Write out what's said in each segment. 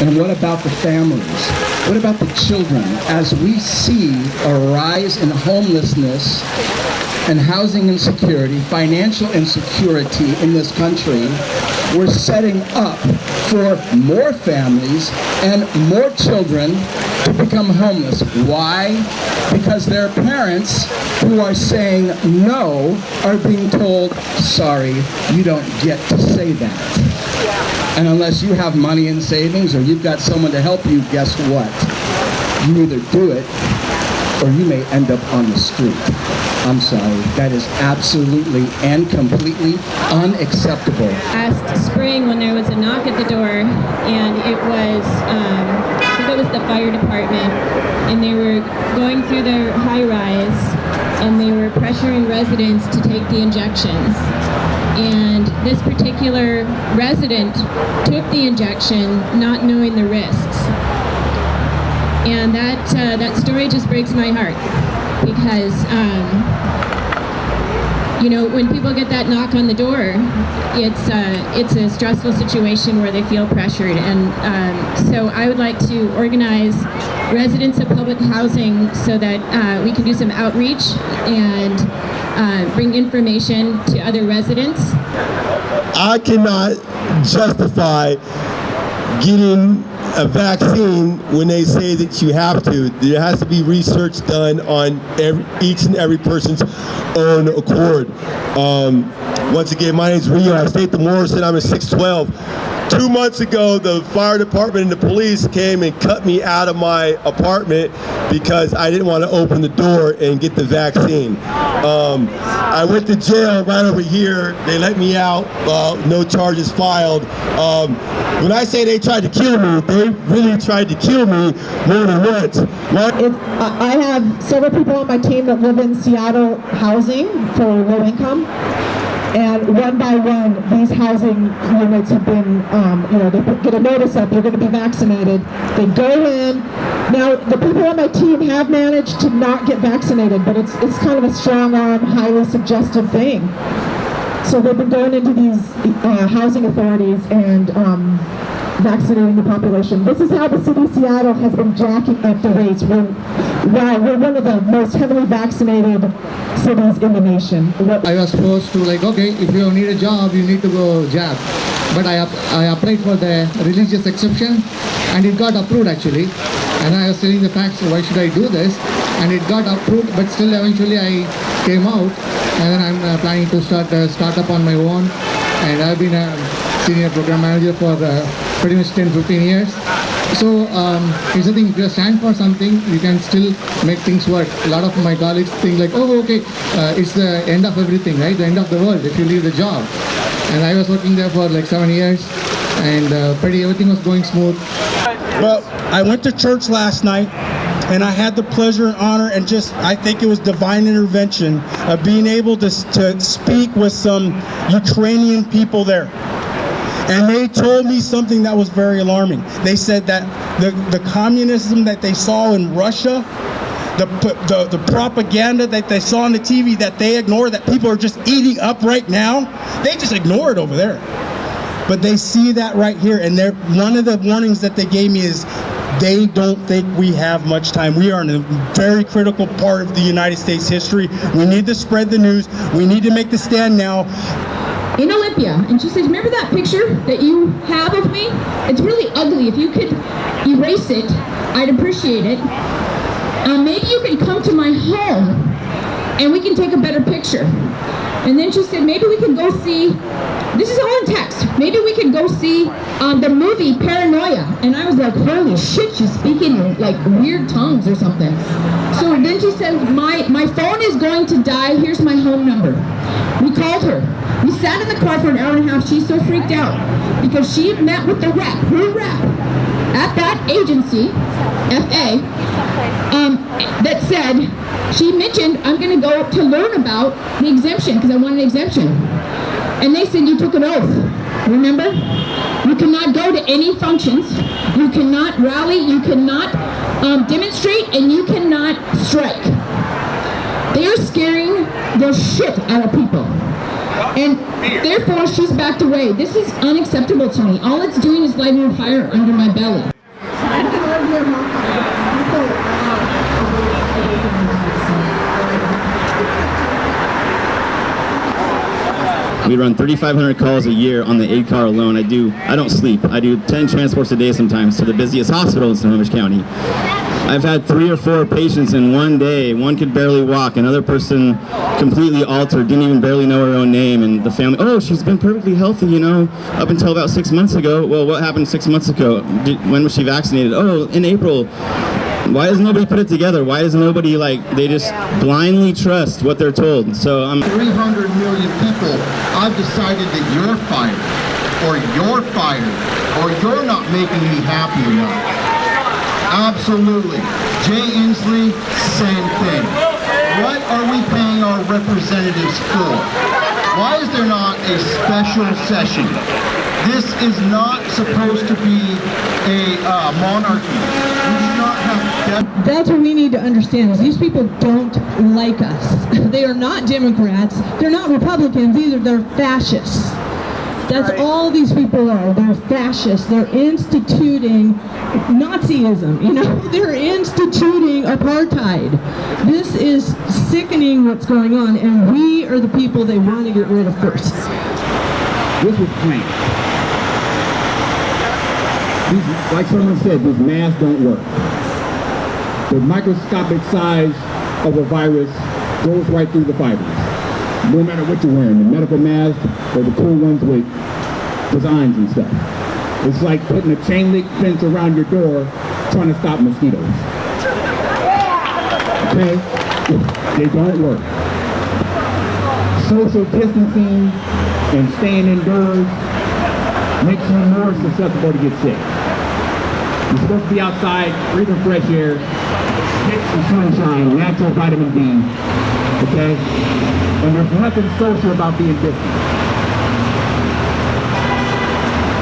And what about the families? What about the children? As we see a rise in homelessness and housing insecurity, financial insecurity in this country, we're setting up for more families and more children to become homeless. Why? Because their parents who are saying no are being told, sorry, you don't get to say that. And unless you have money in savings or you've got someone to help you, guess what? You either do it or you may end up on the street. I'm sorry, that is absolutely and completely unacceptable. Last spring when there was a knock at the door, and it was, I think it was the fire department, and they were going through their high-rise, and they were pressuring residents to take the injections. And this particular resident took the injection not knowing the risks. And that story just breaks my heart, because you know, when people get that knock on the door, it's a stressful situation where they feel pressured. And so I would like to organize residents of public housing so that we can do some outreach and bring information to other residents. I cannot justify getting a vaccine when they say that you have to. There has to be research done on each and every person's own accord. Once again, my name is Rio. I stay at the Morrison. I'm at 612. 2 months ago, the fire department and the police came and cut me out of my apartment because I didn't want to open the door and get the vaccine. I went to jail right over here. They let me out. No charges filed. When I say they tried to kill me, they really tried to kill me more than once. I have several people on my team that live in Seattle housing for low income. And one by one, these housing units have been, they get a notice up, you're going to be vaccinated. They go in. Now, the people on my team have managed to not get vaccinated, but it's kind of a strong arm, highly suggestive thing. So they've been going into these housing authorities and vaccinating the population. This is how the city of Seattle has been jacking up the rates. We're one of the most heavily vaccinated cities in the nation. I was supposed to okay, if you need a job, you need to go jab. But I applied for the religious exception and it got approved actually. And I was telling the facts, why should I do this? And it got approved, but still eventually I came out. And then I'm planning to start a startup on my own. And I've been a senior program manager for pretty much 10-15 years. So it's the thing, if you stand for something, you can still make things work. A lot of my colleagues think oh, okay, it's the end of everything, right? The end of the world if you leave the job. And I was working there for 7 years, and everything was going smooth. Well, I went to church last night, and I had the pleasure and honor, and I think it was divine intervention of being able to speak with some Ukrainian people there. And they told me something that was very alarming. They said that the communism that they saw in Russia, the propaganda that they saw on the TV that they ignore, that people are just eating up right now, they just ignore it over there. But they see that right here, and one of the warnings that they gave me is they don't think we have much time. We are in a very critical part of the United States history. We need to spread the news. We need to make the stand now. In Olympia, and she says, remember that picture that you have of me? It's really ugly. If you could erase it, I'd appreciate it. Maybe you can come to my home and we can take a better picture. And then she said, maybe we can go see, this is all in text, maybe we can go see the movie Paranoia. And I was like, holy shit, she's speaking in weird tongues or something. So then she said, my phone is going to die, here's my home number. We called her. We sat in the car for an hour and a half. She's so freaked out because she had met with the rep, her rep, at that agency, FA, that said, she mentioned, I'm going to go to learn about the exemption because I want an exemption. And they said, you took an oath. Remember? You cannot go to any functions. You cannot rally. You cannot demonstrate. And you cannot strike. They are scaring the shit out of people. And therefore, she's backed away. This is unacceptable to me. All it's doing is lighting a fire under my belly. We run 3,500 calls a year on the aid car alone. I don't sleep. I do 10 transports a day sometimes to the busiest hospital in Snohomish County. I've had 3 or 4 patients in one day. One could barely walk. Another person completely altered, didn't even barely know her own name. And the family, oh, she's been perfectly healthy, you know, up until about 6 months ago. Well, what happened 6 months ago? When was she vaccinated? Oh, in April. Why does nobody put it together? Why does nobody, they just blindly trust what they're told? So 300 million people, I've decided that you're fired, or you're fired, or you're not making me happy enough. Absolutely. Jay Inslee, same thing. What are we paying our representatives for? Why is there not a special session? This is not supposed to be a monarchy. We do not have... That's what we need to understand, is these people don't like us. They are not Democrats. They're not Republicans either. They're fascists. That's right. All these people are. They're fascists. They're instituting Nazism. You know, they're instituting apartheid. This is sickening what's going on, and we are the people they want to get rid of first. This was planned. Like someone said, these masks don't work. The microscopic size of a virus goes right through the fibers. No matter what you're wearing, the medical mask or the cool ones with designs and stuff. It's like putting a chain link fence around your door trying to stop mosquitoes. Okay? They don't work. Social distancing and staying indoors makes you more susceptible to get sick. You're supposed to be outside, breathing fresh air, get some sunshine, natural vitamin D, okay? And there's nothing social about being distant.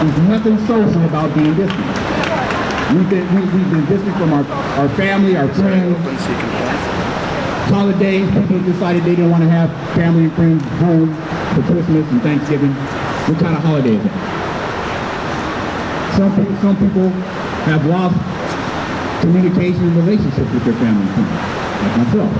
There's nothing social about being distant. We've been distant from our family, our friends. Holidays, people decided they didn't want to have family and friends home for Christmas and Thanksgiving. What kind of holiday is that? Some people have lost communication and relationships with their family and friends, like myself.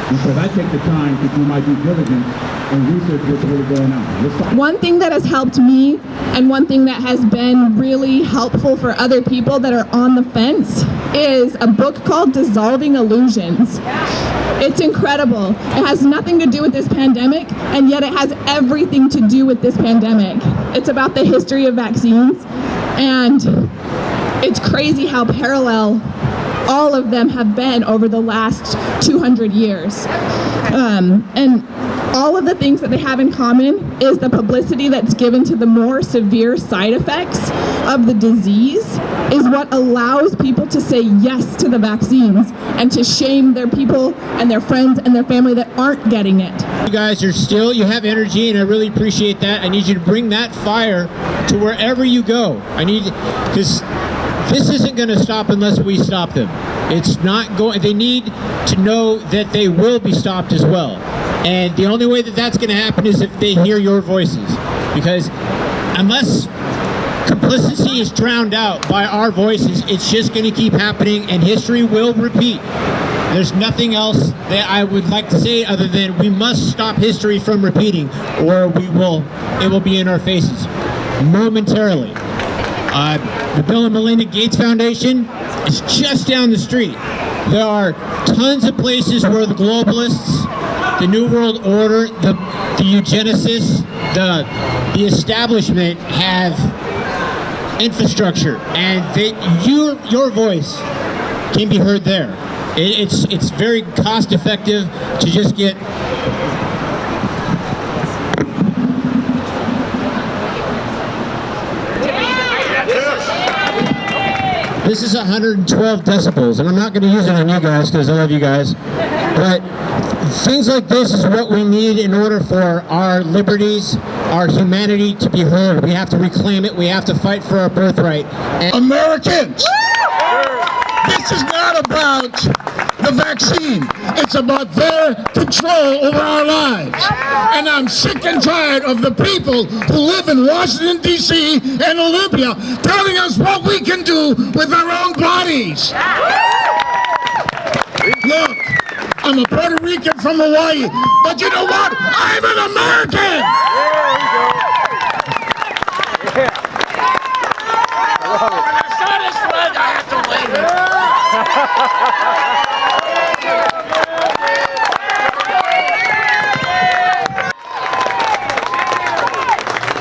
Because I take the time to do my due diligence and research what's really going on. One thing that has helped me, and one thing that has been really helpful for other people that are on the fence, is a book called Dissolving Illusions. It's incredible. It has nothing to do with this pandemic, and yet it has everything to do with this pandemic. It's about the history of vaccines, and it's crazy how parallel all of them have been over the last 200 years. And all of the things that they have in common is the publicity that's given to the more severe side effects of the disease is what allows people to say yes to the vaccines and to shame their people and their friends and their family that aren't getting it. You guys you have energy, and I really appreciate that. I need you to bring that fire to wherever you go. Because this isn't going to stop unless we stop them. It's not going. They need to know that they will be stopped as well. And the only way that that's going to happen is if they hear your voices. Because unless complicity is drowned out by our voices, it's just going to keep happening, and history will repeat. There's nothing else that I would like to say other than we must stop history from repeating, or it will be in our faces momentarily. The Bill and Melinda Gates Foundation is just down the street. There are tons of places where the globalists, the New World Order, the eugenicists, the establishment have infrastructure, and your voice can be heard there. It's very cost effective to just get This is 112 decibels, and I'm not going to use it on you guys because I love you guys, but things like this is what we need in order for our liberties, our humanity to be heard. We have to reclaim it. We have to fight for our birthright. Americans! This is not about the the vaccine. It's about their control over our lives. And I'm sick and tired of the people who live in Washington, D.C. and Olympia telling us what we can do with our own bodies. Look, I'm a Puerto Rican from Hawaii, but you know what? I'm an American! When I saw this flag, I had to wave it.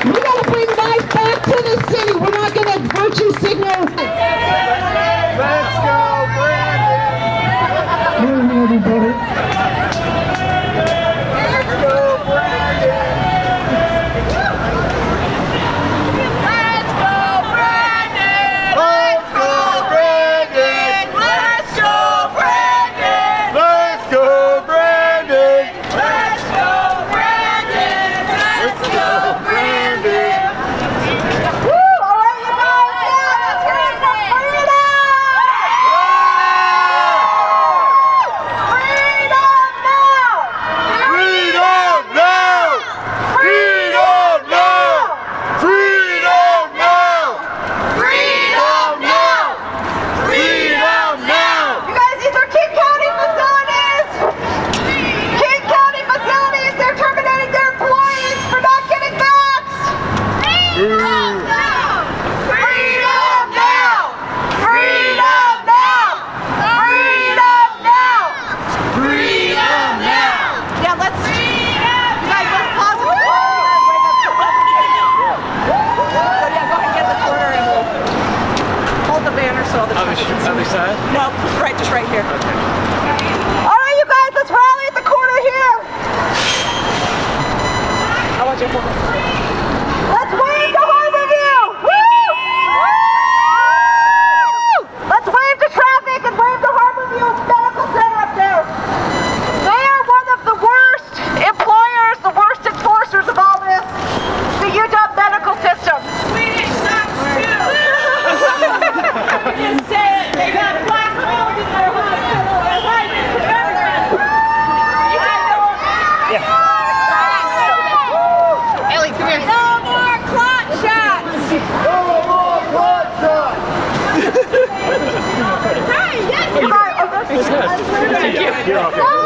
We gotta bring life back to the city. We're not gonna virtue signal. Let's go, Brandon! Morning, everybody. Let's go, Brandon! Let's go, Brandon! Let's go, Brandon! Let's go, Brandon! Let's go, Brandon! Let's go, Brandon! Let's go, Brandon! Woo! All right, you guys, let's hear it for freedom! Freedom now! Freedom now! Freedom now! Freedom now! Freedom now! Freedom now! You guys, these are King County facilities! King County facilities, they're terminating their employees for not getting vaxxed! Freedom now! Freedom now! Freedom now! Freedom now! Freedom now! Yeah, let's. You guys, let's pause it. Yeah, go ahead and get the corner and we'll hold the banner so the Other side? no, right, just right here. All right, you guys, let's rally at the corner here. I want you to hold it. Let's wave to Harborview. Woo! Let's wave to traffic and wave to Harborview Medical Center up there. They are one of the worst employers, the worst enforcers of all this. The UW medical system. Swedish sucks too. Just say it. They got black holes in their hospital. They're hiding from everyone. Ellie, come here. No more clot shots. No more clot shots. Right, yes. Thank you. No